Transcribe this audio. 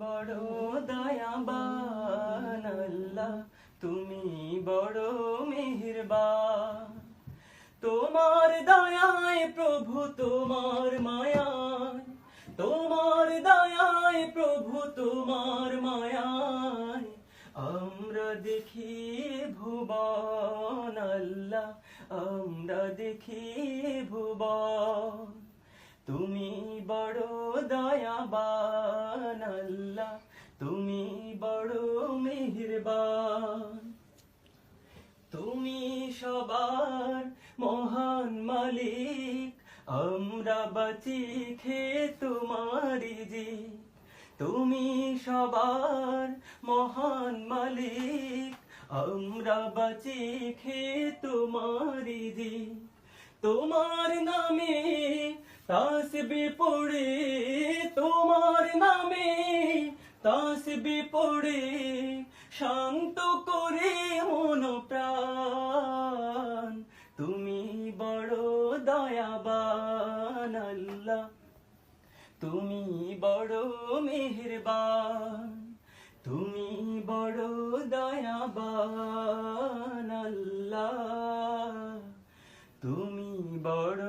বড় দয়াবান আল্লাহ, তুমি বড় মেহেরবান। তোমার দয়ায় প্রভু, তোমার মায়ায়, তোমার দয়ায় প্রভু, তোমার মায়ায় আমরা দেখি ভুবন আল্লাহ, আমরা দেখি ভুবন। তুমি বড় দয়াবান আল্লাহ, তুমি বড় মেহেরবান। তুমি সবার মহান মালিক, আমরা বাঁচি খেয়ে তোমারি জি। তুমি সবার মহান মালিক, আমরা বাঁচি খেয়ে তোমারি জি। তোমার নামে তাসবিহ পড়ে, তোমার নামে তাসবিহ পড়ে শান্ত করে মন প্রাণ। তুমি বড় দয়াবান আল্লাহ, তুমি বড় মেহেরবান। তুমি বড় দয়াবান আল্লাহ, তুমি বড়